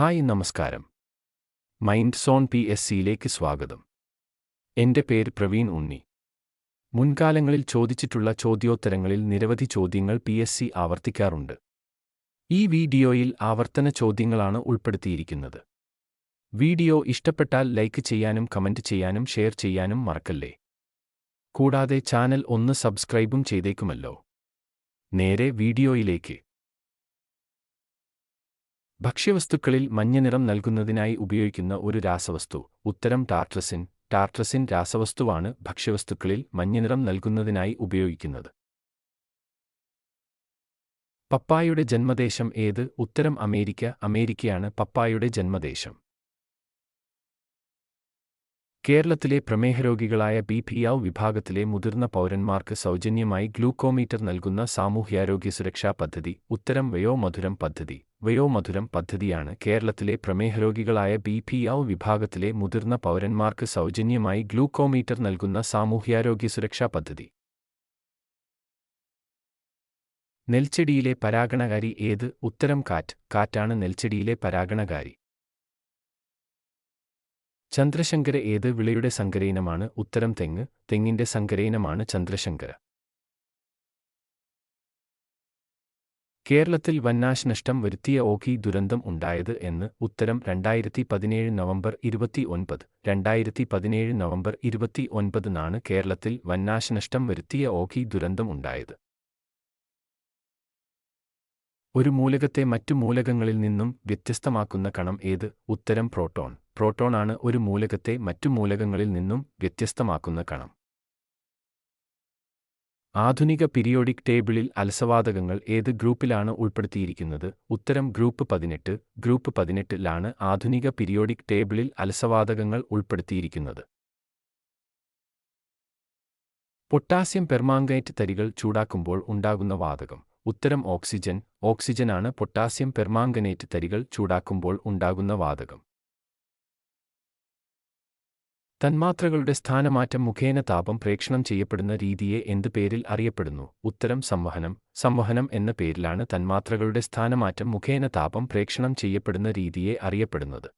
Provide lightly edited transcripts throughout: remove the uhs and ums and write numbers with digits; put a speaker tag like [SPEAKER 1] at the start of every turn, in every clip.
[SPEAKER 1] Hi നമസ്കാരം. Mind zone PSCയിലേക്ക് സ്വാഗതം. എൻ്റെ പേര് പ്രവീൺ ഉണ്ണി. മുൻകാലങ്ങളിൽ ചോദിച്ചിട്ടുള്ള ചോദ്യോത്തരങ്ങളിൽ നിരവധി ചോദ്യങ്ങൾ PSC ആവർത്തിക്കാറുണ്ട്. ഈ വീഡിയോയിൽ ആവർത്തന ചോദ്യങ്ങളാണ് ഉൾപ്പെടുത്തിയിരിക്കുന്നത്. വീഡിയോ ഇഷ്ടപ്പെട്ടാൽ ലൈക്ക് ചെയ്യാനും കമന്റ് ചെയ്യാനും ഷെയർ ചെയ്യാനും മറക്കല്ലേ. കൂടാതെ ചാനൽ ഒന്ന് സബ്സ്ക്രൈബും ചെയ്തേക്കുമല്ലോ. നേരെ വീഡിയോയിലേക്ക്. ഭക്ഷ്യവസ്തുക്കളിൽ മഞ്ഞനിറം നൽകുന്നതിനായി ഉപയോഗിക്കുന്ന ഒരു രാസവസ്തു. ഉത്തരം ടാർട്രസിൻ. ടാർട്രസിൻ രാസവസ്തുവാണ് ഭക്ഷ്യവസ്തുക്കളിൽ മഞ്ഞനിറം നൽകുന്നതിനായി ഉപയോഗിക്കുന്നത്. പപ്പായയുടെ ജന്മദേശം ഏത്? ഉത്തരം അമേരിക്ക. അമേരിക്കയാണ് പപ്പായയുടെ ജന്മദേശം. കേരളത്തിലെ പ്രമേഹരോഗികളായ BPO വിഭാഗത്തിലെ മുതിർന്ന പൗരന്മാർക്ക് സൗജന്യമായി ഗ്ലൂക്കോമീറ്റർ നൽകുന്ന സാമൂഹ്യാരോഗ്യ സുരക്ഷാ പദ്ധതി. ഉത്തരം വയോമധുരം പദ്ധതി. വയോമധുരം പദ്ധതിയാണ് കേരളത്തിലെ പ്രമേഹരോഗികളായ BPO വിഭാഗത്തിലെ മുതിർന്ന പൗരന്മാർക്ക് സൗജന്യമായി ഗ്ലൂക്കോമീറ്റർ നൽകുന്ന സാമൂഹ്യാരോഗ്യ സുരക്ഷാ പദ്ധതി. നെൽച്ചെടിയിലെ പരാഗണകാരി ഏത്? ഉത്തരം കാറ്റ്. കാറ്റാണ് നെൽച്ചെടിയിലെ പരാഗണകാരി. ചന്ദ്രശങ്കര ഏത് വിളയുടെ സങ്കരയിനമാണ്? ഉത്തരം തെങ്ങ്. തെങ്ങിന്റെ സങ്കരയിനമാണ് ചന്ദ്രശങ്കര. കേരളത്തിൽ വൻനാശനഷ്ടം വരുത്തിയ ഓഖി ദുരന്തം ഉണ്ടായത് എന്ന്? ഉത്തരം 2017 നവംബർ 29. 2017 നവംബർ 29 കേരളത്തിൽ വൻനാശനഷ്ടം വരുത്തിയ ഓഖി ദുരന്തം ഉണ്ടായത്. ഒരു മൂലകത്തെ മറ്റു മൂലകങ്ങളിൽ നിന്നും വ്യത്യസ്തമാക്കുന്ന കണം ഏത്? ഉത്തരം പ്രോട്ടോൺ. പ്രോട്ടോൺ ആണ് ഒരു മൂലകത്തെ മറ്റു മൂലകങ്ങളിൽ നിന്നും വ്യത്യസ്തമാക്കുന്ന കണം. ആധുനിക പീരിയോഡിക് ടേബിളിൽ അലസവാതകങ്ങൾ ഏത് ഗ്രൂപ്പിലാണ് ഉൾപ്പെടുത്തിയിരിക്കുന്നത്? ഉത്തരം ഗ്രൂപ്പ് 18. ഗ്രൂപ്പ് 18 ആധുനിക പീരിയോഡിക് ടേബിളിൽ അലസവാതകങ്ങൾ ഉൾപ്പെടുത്തിയിരിക്കുന്നത്. പൊട്ടാസ്യം പെർമാംഗനേറ്റ് തരികൾ ചൂടാക്കുമ്പോൾ ഉണ്ടാകുന്ന വാതകം. ഉത്തരം ഓക്സിജൻ. ഓക്സിജനാണ് പൊട്ടാസ്യം പെർമാംഗനേറ്റ് തരികൾ ചൂടാക്കുമ്പോൾ ഉണ്ടാകുന്ന വാതകം. തന്മാത്രകളുടെ സ്ഥാനമാറ്റം മുഖേന താപം പ്രേക്ഷണം ചെയ്യപ്പെടുന്ന രീതിയെ എന്ത് പേരിൽ അറിയപ്പെടുന്നു? ഉത്തരം സംവഹനം. സംവഹനം എന്ന പേരിലാണ് തന്മാത്രകളുടെ സ്ഥാനമാറ്റം മുഖേന താപം പ്രേക്ഷണം ചെയ്യപ്പെടുന്ന രീതിയെ അറിയപ്പെടുന്നത്.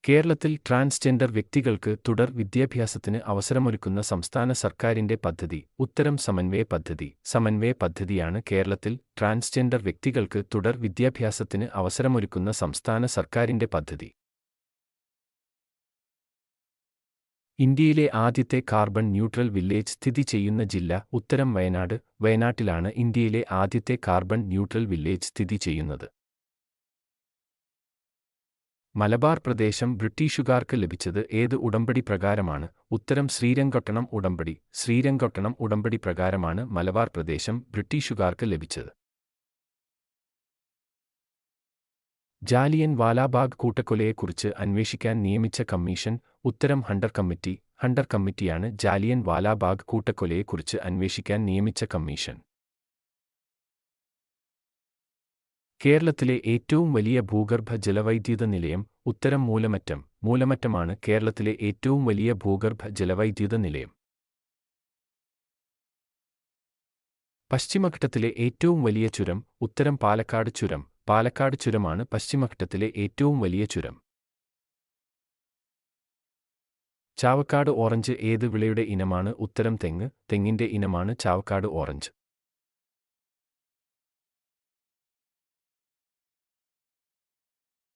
[SPEAKER 1] കേരളത്തിൽ ട്രാൻസ്ജെൻഡർ വ്യക്തികൾക്ക് തുടർ വിദ്യാഭ്യാസത്തിന് അവസരമൊരുക്കുന്ന സംസ്ഥാന സർക്കാരിന്റെ പദ്ധതി. ഉത്തരം സമന്വയ പദ്ധതി. സമന്വയ പദ്ധതിയാണ് കേരളത്തിൽ ട്രാൻസ്ജെൻഡർ വ്യക്തികൾക്ക് തുടർ വിദ്യാഭ്യാസത്തിന് അവസരമൊരുക്കുന്ന സംസ്ഥാന സർക്കാരിന്റെ പദ്ധതി. ഇന്ത്യയിലെ ആദ്യത്തെ കാർബൺ ന്യൂട്രൽ വില്ലേജ് സ്ഥിതി ചെയ്യുന്ന ജില്ല. ഉത്തരം വയനാട്. വയനാട്ടിലാണ് ഇന്ത്യയിലെ ആദ്യത്തെ കാർബൺ ന്യൂട്രൽ വില്ലേജ് സ്ഥിതി ചെയ്യുന്നത്. മലബാർ പ്രദേശം ബ്രിട്ടീഷുകാർക്ക് ലഭിച്ചത് ഏത് ഉടമ്പടി പ്രകാരമാണ്? ഉത്തരം ശ്രീരംഗപട്ടണം ഉടമ്പടി. ശ്രീരംഗപട്ടണം ഉടമ്പടി പ്രകാരമാണ് മലബാർ പ്രദേശം ബ്രിട്ടീഷുകാർക്ക് ലഭിച്ചത്. ജാലിയൻ വാലാബാഗ് കൂട്ടക്കൊലയെക്കുറിച്ച് അന്വേഷിക്കാൻ നിയമിച്ച കമ്മീഷൻ. ഉത്തരം ഹണ്ടർ കമ്മിറ്റി. ഹണ്ടർ കമ്മിറ്റിയാണ് ജാലിയൻ വാലാബാഗ് കൂട്ടക്കൊലയെക്കുറിച്ച് അന്വേഷിക്കാൻ നിയമിച്ച കമ്മീഷൻ. കേരളത്തിലെ ഏറ്റവും വലിയ ഭൂഗർഭ ജലവൈദ്യുത നിലയം. ഉത്തരം മൂലമറ്റം. മൂലമറ്റമാണ് കേരളത്തിലെ ഏറ്റവും വലിയ ഭൂഗർഭ ജലവൈദ്യുത നിലയം. പശ്ചിമഘട്ടത്തിലെ ഏറ്റവും വലിയ ചുരം. ഉത്തരം പാലക്കാട് ചുരം. പാലക്കാട് ചുരമാണ് പശ്ചിമഘട്ടത്തിലെ ഏറ്റവും വലിയ ചുരം. ചാവക്കാട് ഓറഞ്ച് ഏത് വിളയുടെ ഇനമാണ്? ഉത്തരം തെങ്ങ്. തെങ്ങിന്റെ ഇനമാണ് ചാവക്കാട് ഓറഞ്ച്.